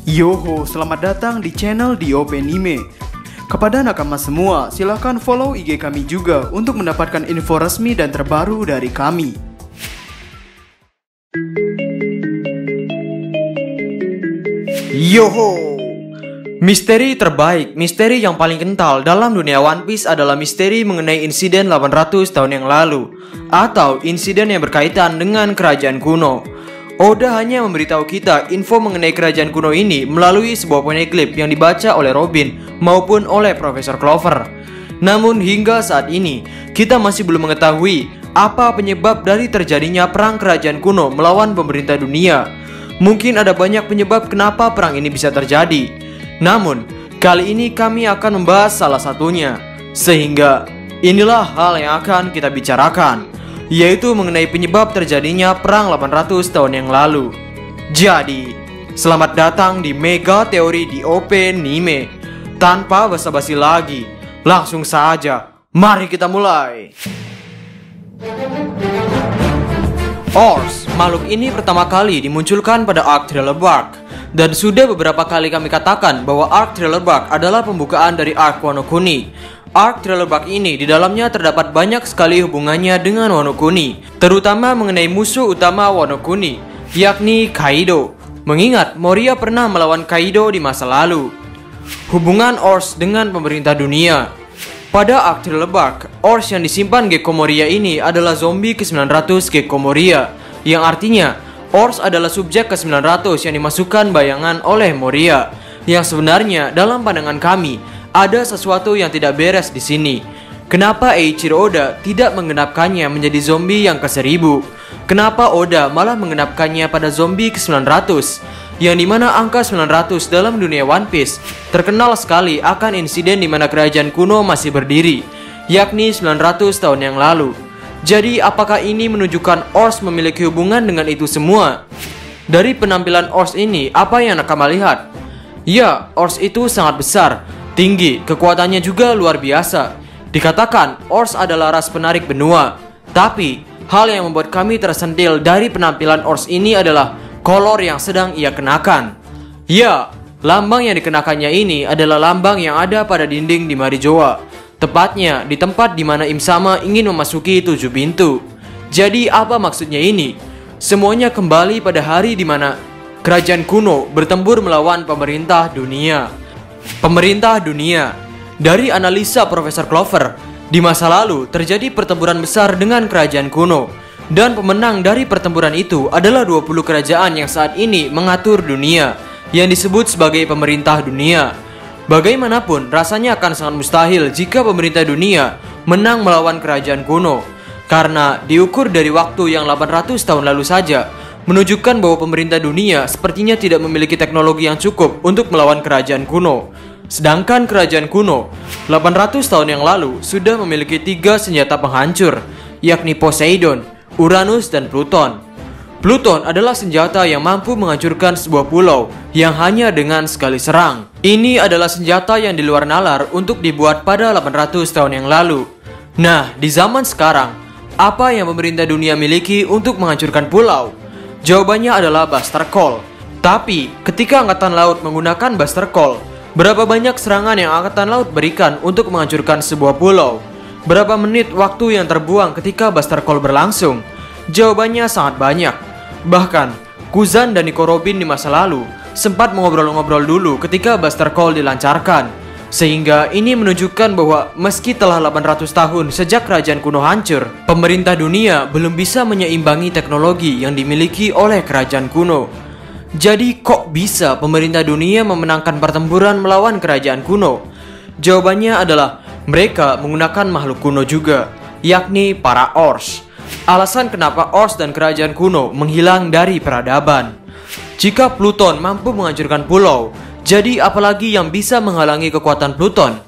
Yoho, selamat datang di channel DOP Anime. Kepada nakama semua, silahkan follow IG kami juga untuk mendapatkan info resmi dan terbaru dari kami. Yoho! Misteri terbaik, misteri yang paling kental dalam dunia One Piece adalah misteri mengenai insiden 800 tahun yang lalu, atau insiden yang berkaitan dengan kerajaan kuno. Oda hanya memberitahu kita info mengenai kerajaan kuno ini melalui sebuah poneglyph yang dibaca oleh Robin maupun oleh Profesor Clover. Namun hingga saat ini, kita masih belum mengetahui apa penyebab dari terjadinya perang kerajaan kuno melawan pemerintah dunia. Mungkin ada banyak penyebab kenapa perang ini bisa terjadi. Namun, kali ini kami akan membahas salah satunya. Sehingga, inilah hal yang akan kita bicarakan, yaitu mengenai penyebab terjadinya perang 800 tahun yang lalu. Jadi, selamat datang di Mega Teori DOP Anime. Tanpa basa-basi lagi, langsung saja, mari kita mulai. Ors, makhluk ini pertama kali dimunculkan pada Arc Thriller Bark. Dan sudah beberapa kali kami katakan bahwa Arc Thriller Bark adalah pembukaan dari Arc Wano Kuni. Arc Thriller Bark ini di dalamnya terdapat banyak sekali hubungannya dengan Wano Kuni, terutama mengenai musuh utama Wano Kuni, yakni Kaido. Mengingat Moria pernah melawan Kaido di masa lalu. Hubungan Ors dengan pemerintah dunia. Pada Arc Thriller Bark, Ors yang disimpan Gekko Moria ini adalah zombie ke-900 Gekko Moria, yang artinya Ors adalah subjek ke-900 yang dimasukkan bayangan oleh Moria. Yang sebenarnya dalam pandangan kami ada sesuatu yang tidak beres di sini. Kenapa Eiichiro Oda tidak menggenapkannya menjadi zombie yang ke-1000? Kenapa Oda malah menggenapkannya pada zombie ke-900? Yang dimana angka 900 dalam dunia One Piece terkenal sekali akan insiden dimana kerajaan kuno masih berdiri, yakni 900 tahun yang lalu. Jadi apakah ini menunjukkan Ors memiliki hubungan dengan itu semua? Dari penampilan Ors ini, apa yang nakama lihat? Ya, Ors itu sangat besar, tinggi, kekuatannya juga luar biasa. Dikatakan Ors adalah ras penarik benua. Tapi, hal yang membuat kami tersentil dari penampilan Ors ini adalah kolor yang sedang ia kenakan. Ya, lambang yang dikenakannya ini adalah lambang yang ada pada dinding di Marijoa. Tepatnya di tempat di mana Im Sama ingin memasuki 7 pintu. Jadi apa maksudnya ini? Semuanya kembali pada hari di mana kerajaan kuno bertempur melawan pemerintah dunia. Pemerintah dunia. Dari analisa Profesor Clover, di masa lalu terjadi pertempuran besar dengan kerajaan kuno. Dan pemenang dari pertempuran itu adalah 20 kerajaan yang saat ini mengatur dunia, yang disebut sebagai pemerintah dunia. Bagaimanapun, rasanya akan sangat mustahil jika pemerintah dunia menang melawan kerajaan kuno. Karena diukur dari waktu yang 800 tahun lalu saja, menunjukkan bahwa pemerintah dunia sepertinya tidak memiliki teknologi yang cukup untuk melawan kerajaan kuno. Sedangkan kerajaan kuno 800 tahun yang lalu sudah memiliki 3 senjata penghancur, yakni Poseidon, Uranus, dan Pluton. Pluton adalah senjata yang mampu menghancurkan sebuah pulau yang hanya dengan sekali serang. Ini adalah senjata yang di luar nalar untuk dibuat pada 800 tahun yang lalu. Nah, di zaman sekarang, apa yang pemerintah dunia miliki untuk menghancurkan pulau? Jawabannya adalah Buster Call. Tapi, ketika Angkatan Laut menggunakan Buster Call, berapa banyak serangan yang Angkatan Laut berikan untuk menghancurkan sebuah pulau? Berapa menit waktu yang terbuang ketika Buster Call berlangsung? Jawabannya sangat banyak. Bahkan, Kuzan dan Nico Robin di masa lalu sempat mengobrol-ngobrol dulu ketika Buster Call dilancarkan. Sehingga ini menunjukkan bahwa meski telah 800 tahun sejak kerajaan kuno hancur, pemerintah dunia belum bisa menyeimbangi teknologi yang dimiliki oleh kerajaan kuno. Jadi kok bisa pemerintah dunia memenangkan pertempuran melawan kerajaan kuno? Jawabannya adalah mereka menggunakan makhluk kuno juga, yakni para Ors. Alasan kenapa Ors dan kerajaan kuno menghilang dari peradaban. Jika Pluton mampu menghancurkan pulau, jadi apalagi yang bisa menghalangi kekuatan Pluton?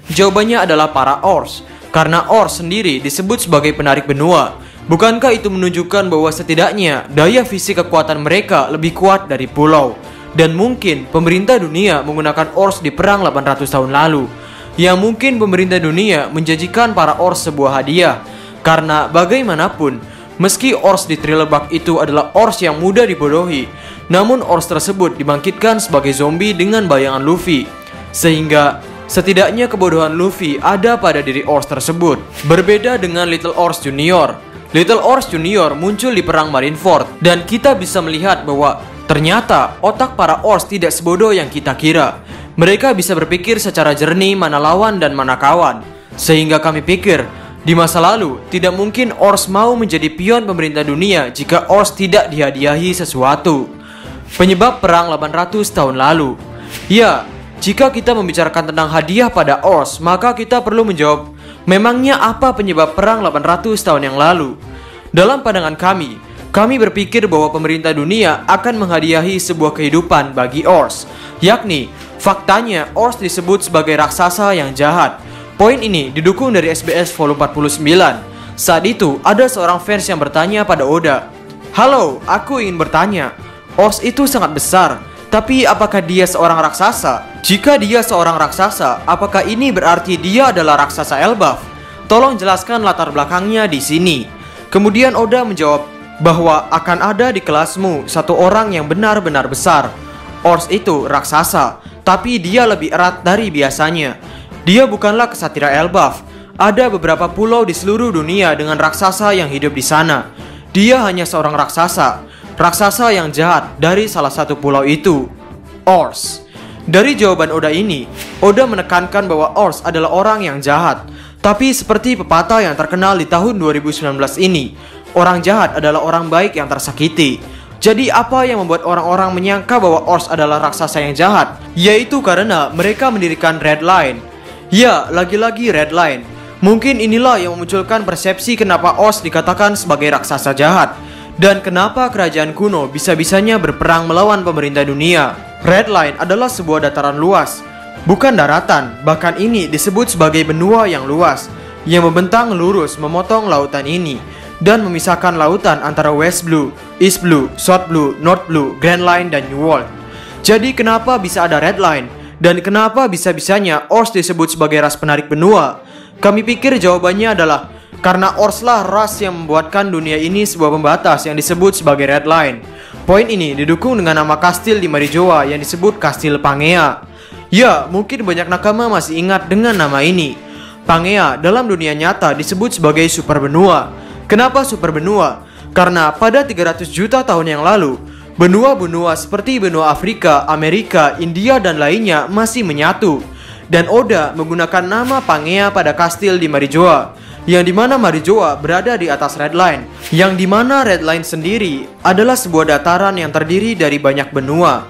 Jawabannya adalah para Ors. Karena Ors sendiri disebut sebagai penarik benua. Bukankah itu menunjukkan bahwa setidaknya daya fisik kekuatan mereka lebih kuat dari pulau? Dan mungkin pemerintah dunia menggunakan Ors di perang 800 tahun lalu. Yang mungkin pemerintah dunia menjanjikan para Ors sebuah hadiah. Karena bagaimanapun, meski Ors di Thriller Bark itu adalah Ors yang mudah dibodohi, Namun Ors tersebut dibangkitkan sebagai zombie dengan bayangan Luffy, sehingga setidaknya kebodohan Luffy ada pada diri Ors tersebut. Berbeda dengan Little Ors Junior. Little Ors Junior muncul di perang Marineford, dan kita bisa melihat bahwa ternyata otak para Ors tidak sebodoh yang kita kira. Mereka bisa berpikir secara jernih mana lawan dan mana kawan, sehingga kami pikir di masa lalu tidak mungkin Ors mau menjadi pion pemerintah dunia jika Ors tidak dihadiahi sesuatu. Penyebab perang 800 tahun lalu. Ya, jika kita membicarakan tentang hadiah pada Ors, maka kita perlu menjawab, memangnya apa penyebab perang 800 tahun yang lalu? Dalam pandangan kami berpikir bahwa pemerintah dunia akan menghadiahi sebuah kehidupan bagi Ors, yakni faktanya Ors disebut sebagai raksasa yang jahat. Poin ini didukung dari SBS volume 49. Saat itu ada seorang fans yang bertanya pada Oda, "Halo, aku ingin bertanya, Ors itu sangat besar, tapi apakah dia seorang raksasa? Jika dia seorang raksasa, apakah ini berarti dia adalah raksasa Elbaf? Tolong jelaskan latar belakangnya di sini." Kemudian Oda menjawab bahwa akan ada di kelasmu satu orang yang benar-benar besar. Ors itu raksasa, tapi dia lebih erat dari biasanya. Dia bukanlah kesatria Elbaf. Ada beberapa pulau di seluruh dunia dengan raksasa yang hidup di sana. Dia hanya seorang raksasa yang jahat dari salah satu pulau itu, Ors. Dari jawaban Oda ini, Oda menekankan bahwa Ors adalah orang yang jahat. Tapi seperti pepatah yang terkenal di tahun 2019 ini, orang jahat adalah orang baik yang tersakiti. Jadi apa yang membuat orang-orang menyangka bahwa Ors adalah raksasa yang jahat? Yaitu karena mereka mendirikan Red Line. Ya, lagi-lagi Red Line. Mungkin inilah yang memunculkan persepsi kenapa Ors dikatakan sebagai raksasa jahat, dan kenapa kerajaan kuno bisa-bisanya berperang melawan pemerintah dunia. Red Line adalah sebuah dataran luas, bukan daratan. Bahkan ini disebut sebagai benua yang luas, yang membentang lurus memotong lautan ini dan memisahkan lautan antara West Blue, East Blue, South Blue, North Blue, Grand Line, dan New World. Jadi kenapa bisa ada Red Line? Dan kenapa bisa-bisanya Ors disebut sebagai ras penarik benua? Kami pikir jawabannya adalah karena Ors lah ras yang membuatkan dunia ini sebuah pembatas yang disebut sebagai Red Line. Poin ini didukung dengan nama kastil di Marijoa yang disebut Kastil Pangea. Ya, mungkin banyak nakama masih ingat dengan nama ini. Pangea dalam dunia nyata disebut sebagai super benua. Kenapa super benua? Karena pada 300 juta tahun yang lalu, benua-benua seperti benua Afrika, Amerika, India, dan lainnya masih menyatu. Dan Oda menggunakan nama Pangea pada kastil di Marijoa, yang dimana Marijoa berada di atas Red Line, yang dimana Red Line sendiri adalah sebuah dataran yang terdiri dari banyak benua.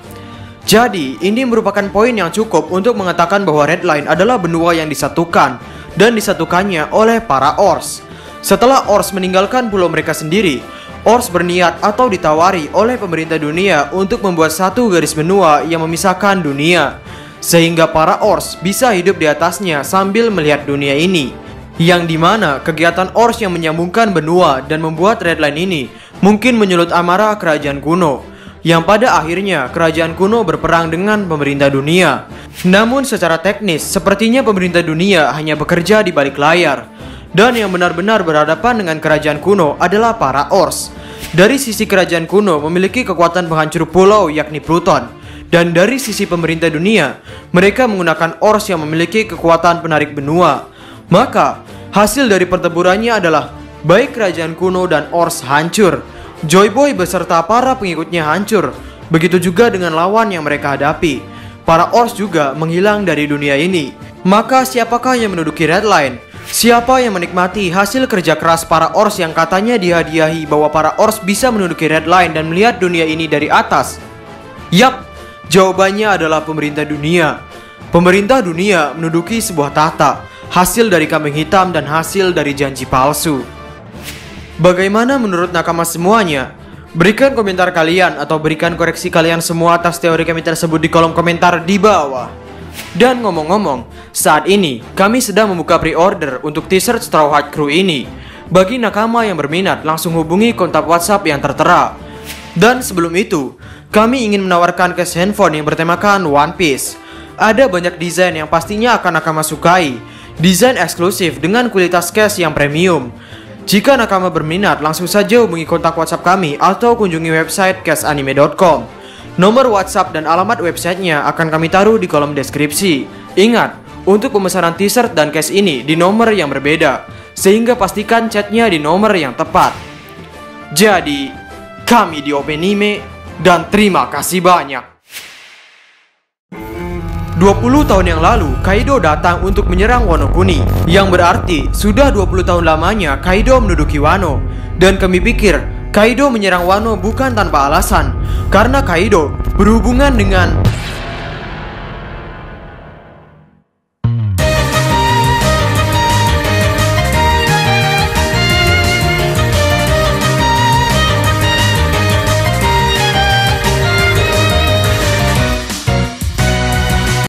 Jadi, ini merupakan poin yang cukup untuk mengatakan bahwa Red Line adalah benua yang disatukan, dan disatukannya oleh para Ors. Setelah Ors meninggalkan pulau mereka sendiri, Ors berniat atau ditawari oleh pemerintah dunia untuk membuat satu garis benua yang memisahkan dunia, sehingga para Ors bisa hidup di atasnya sambil melihat dunia ini. Yang dimana kegiatan Ors yang menyambungkan benua dan membuat Red Line ini mungkin menyulut amarah kerajaan kuno, yang pada akhirnya kerajaan kuno berperang dengan pemerintah dunia. Namun secara teknis, sepertinya pemerintah dunia hanya bekerja di balik layar, dan yang benar-benar berhadapan dengan kerajaan kuno adalah para Ors. Dari sisi kerajaan kuno memiliki kekuatan penghancur pulau yakni Pluton, dan dari sisi pemerintah dunia, mereka menggunakan Ors yang memiliki kekuatan penarik benua. Maka, hasil dari pertempurannya adalah baik kerajaan kuno dan Ors hancur, Joy Boy beserta para pengikutnya hancur, begitu juga dengan lawan yang mereka hadapi. Para Ors juga menghilang dari dunia ini. Maka siapakah yang menduduki Red Line? Siapa yang menikmati hasil kerja keras para Ors yang katanya dihadiahi bahwa para Ors bisa menduduki Red Line dan melihat dunia ini dari atas? Yap, jawabannya adalah pemerintah dunia. Pemerintah dunia menduduki sebuah tahta, hasil dari kambing hitam dan hasil dari janji palsu. Bagaimana menurut nakama semuanya? Berikan komentar kalian atau berikan koreksi kalian semua atas teori kami tersebut di kolom komentar di bawah. Dan ngomong-ngomong, saat ini kami sedang membuka pre-order untuk t-shirt Straw Hat Crew ini. Bagi nakama yang berminat, langsung hubungi kontak WhatsApp yang tertera. Dan sebelum itu, kami ingin menawarkan case handphone yang bertemakan One Piece. Ada banyak desain yang pastinya akan nakama sukai. Desain eksklusif dengan kualitas case yang premium. Jika nakama berminat, langsung saja hubungi kontak WhatsApp kami atau kunjungi website caseanime.com. Nomor WhatsApp dan alamat websitenya akan kami taruh di kolom deskripsi. Ingat, untuk pemesanan t-shirt dan case ini di nomor yang berbeda, sehingga pastikan chatnya di nomor yang tepat. Jadi, kami di Openime dan terima kasih banyak. 20 tahun yang lalu, Kaido datang untuk menyerang Wano Kuni, yang berarti sudah 20 tahun lamanya Kaido menduduki Wano. Dan kami pikir Kaido menyerang Wano bukan tanpa alasan, karena Kaido berhubungan dengan